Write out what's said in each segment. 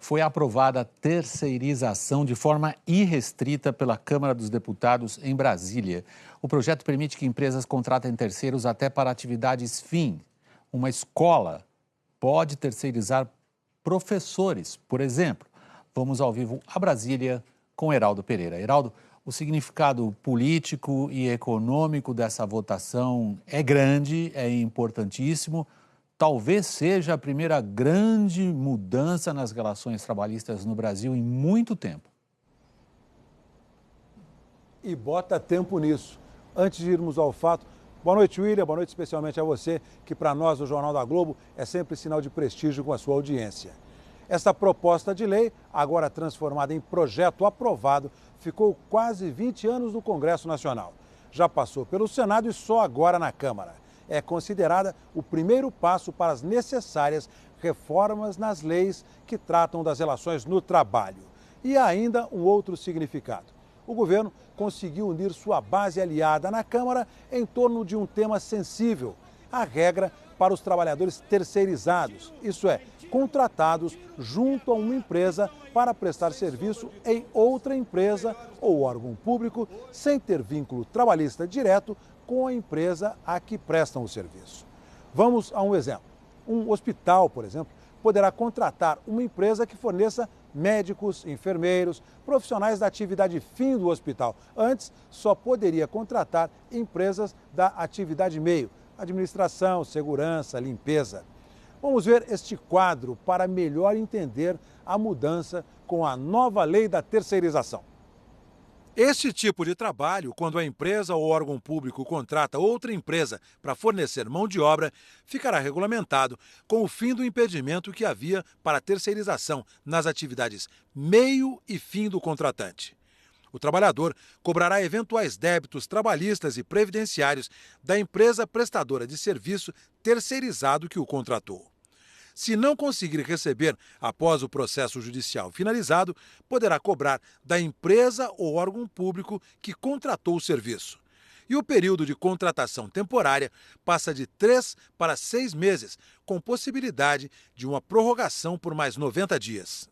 Foi aprovada a terceirização de forma irrestrita pela Câmara dos Deputados em Brasília. O projeto permite que empresas contratem terceiros até para atividades fim. Uma escola pode terceirizar professores, por exemplo. Vamos ao vivo a Brasília com Heraldo Pereira. Heraldo, o significado político e econômico dessa votação é grande, é importantíssimo. Talvez seja a primeira grande mudança nas relações trabalhistas no Brasil em muito tempo. E bota tempo nisso. Antes de irmos ao fato, boa noite, William, boa noite especialmente a você, que para nós, o Jornal da Globo, é sempre sinal de prestígio com a sua audiência. Esta proposta de lei, agora transformada em projeto aprovado, ficou quase 20 anos no Congresso Nacional. Já passou pelo Senado e só agora na Câmara. É considerada o primeiro passo para as necessárias reformas nas leis que tratam das relações no trabalho. E ainda um outro significado. O governo conseguiu unir sua base aliada na Câmara em torno de um tema sensível, a regra para os trabalhadores terceirizados, isso é, contratados junto a uma empresa para prestar serviço em outra empresa ou órgão público, sem ter vínculo trabalhista direto com a empresa a que prestam o serviço. Vamos a um exemplo. Um hospital, por exemplo, poderá contratar uma empresa que forneça médicos, enfermeiros, profissionais da atividade fim do hospital. Antes, só poderia contratar empresas da atividade meio, administração, segurança, limpeza. Vamos ver este quadro para melhor entender a mudança com a nova lei da terceirização. Este tipo de trabalho, quando a empresa ou órgão público contrata outra empresa para fornecer mão de obra, ficará regulamentado com o fim do impedimento que havia para a terceirização nas atividades meio e fim do contratante. O trabalhador cobrará eventuais débitos trabalhistas e previdenciários da empresa prestadora de serviço terceirizado que o contratou. Se não conseguir receber após o processo judicial finalizado, poderá cobrar da empresa ou órgão público que contratou o serviço. E o período de contratação temporária passa de 3 para 6 meses, com possibilidade de uma prorrogação por mais 90 dias.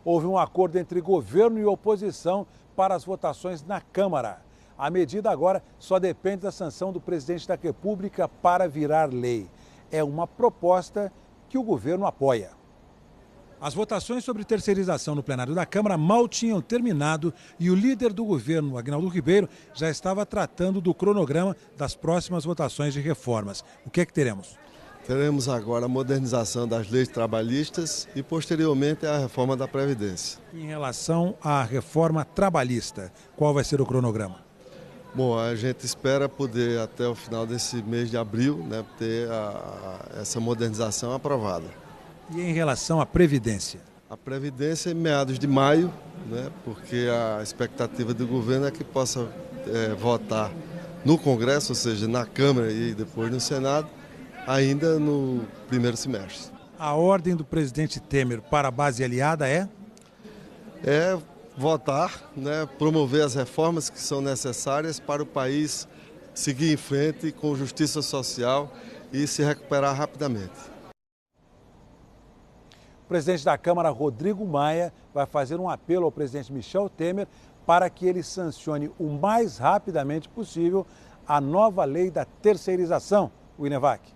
Houve um acordo entre governo e oposição para as votações na Câmara. A medida agora só depende da sanção do presidente da República para virar lei. É uma proposta que o governo apoia. As votações sobre terceirização no plenário da Câmara mal tinham terminado e o líder do governo, Aguinaldo Ribeiro, já estava tratando do cronograma das próximas votações de reformas. O que é que teremos? Teremos agora a modernização das leis trabalhistas e, posteriormente, a reforma da Previdência. Em relação à reforma trabalhista, qual vai ser o cronograma? Bom, a gente espera poder, até o final desse mês de abril, ter essa modernização aprovada. E em relação à Previdência? A Previdência em meados de maio, porque a expectativa do governo é que possa votar no Congresso, ou seja, na Câmara e depois no Senado, ainda no primeiro semestre. A ordem do presidente Temer para a base aliada é? É votar, promover as reformas que são necessárias para o país seguir em frente com justiça social e se recuperar rapidamente. O presidente da Câmara, Rodrigo Maia, vai fazer um apelo ao presidente Michel Temer para que ele sancione o mais rapidamente possível a nova lei da terceirização. O Inevac.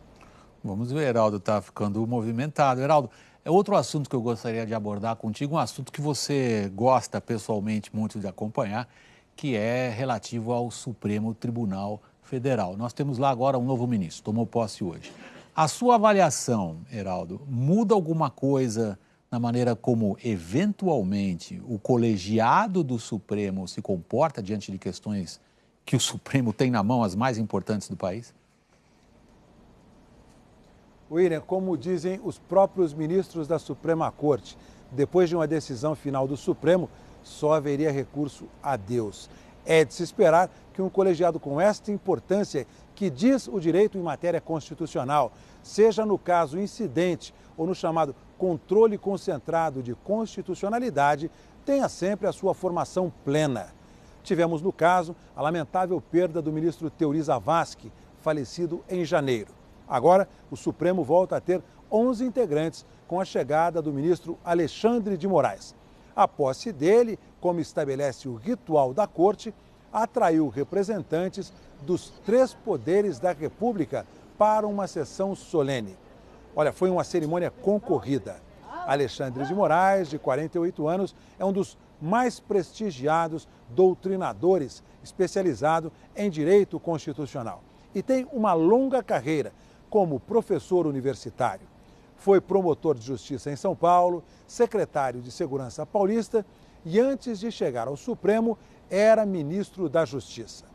Vamos ver, Heraldo, está ficando movimentado. Heraldo, é outro assunto que eu gostaria de abordar contigo, um assunto que você gosta pessoalmente muito de acompanhar, que é relativo ao Supremo Tribunal Federal. Nós temos lá agora um novo ministro, tomou posse hoje. A sua avaliação, Heraldo, muda alguma coisa na maneira como, eventualmente, o colegiado do Supremo se comporta diante de questões que o Supremo tem na mão, as mais importantes do país? William, como dizem os próprios ministros da Suprema Corte, depois de uma decisão final do Supremo, só haveria recurso a Deus. É de se esperar que um colegiado com esta importância, que diz o direito em matéria constitucional, seja no caso incidente ou no chamado controle concentrado de constitucionalidade, tenha sempre a sua formação plena. Tivemos, no caso, a lamentável perda do ministro Teori Zavascki, falecido em janeiro. Agora, o Supremo volta a ter 11 integrantes com a chegada do ministro Alexandre de Moraes. A posse dele, como estabelece o ritual da corte, atraiu representantes dos 3 poderes da República para uma sessão solene. Olha, foi uma cerimônia concorrida. Alexandre de Moraes, de 48 anos, é um dos mais prestigiados doutrinadores especializado em direito constitucional e tem uma longa carreira como professor universitário. Foi promotor de justiça em São Paulo, secretário de Segurança paulista e, antes de chegar ao Supremo, era ministro da Justiça.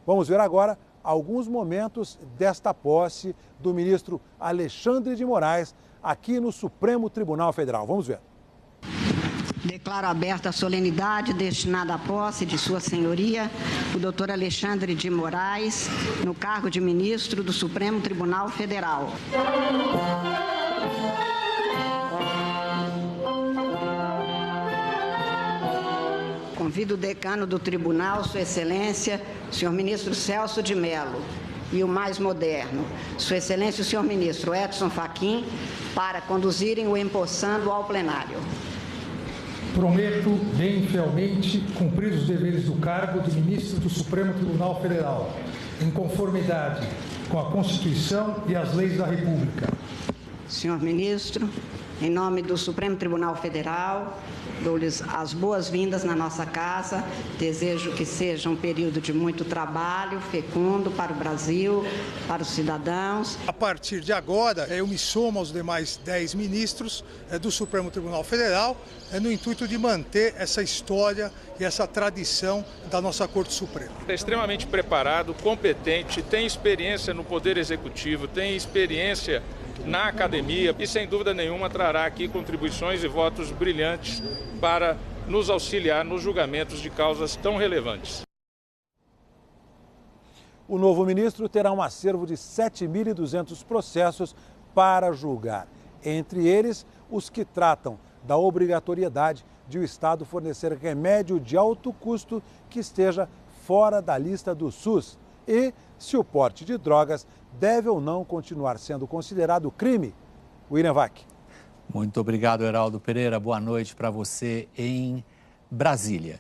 Vamos ver agora alguns momentos desta posse do ministro Alexandre de Moraes aqui no Supremo Tribunal Federal. Vamos ver. Declaro aberta a solenidade destinada à posse de Sua Senhoria, o doutor Alexandre de Moraes, no cargo de ministro do Supremo Tribunal Federal. Convido o decano do tribunal, Sua Excelência, o senhor ministro Celso de Mello, e o mais moderno, Sua Excelência, o senhor ministro Edson Fachin, para conduzirem o empossando ao plenário. Prometo, bem fielmente, cumprir os deveres do cargo de ministro do Supremo Tribunal Federal, em conformidade com a Constituição e as leis da República. Senhor ministro, em nome do Supremo Tribunal Federal, dou-lhes as boas-vindas na nossa casa. Desejo que seja um período de muito trabalho, fecundo para o Brasil, para os cidadãos. A partir de agora, eu me somo aos demais 10 ministros do Supremo Tribunal Federal, no intuito de manter essa história e essa tradição da nossa Corte Suprema. É extremamente preparado, competente, tem experiência no Poder Executivo, tem experiência na academia e, sem dúvida nenhuma, trará aqui contribuições e votos brilhantes para nos auxiliar nos julgamentos de causas tão relevantes. O novo ministro terá um acervo de 7.200 processos para julgar, entre eles os que tratam da obrigatoriedade de o Estado fornecer remédio de alto custo que esteja fora da lista do SUS e se o porte de drogas deve ou não continuar sendo considerado crime. William Vac. Muito obrigado, Heraldo Pereira. Boa noite para você em Brasília.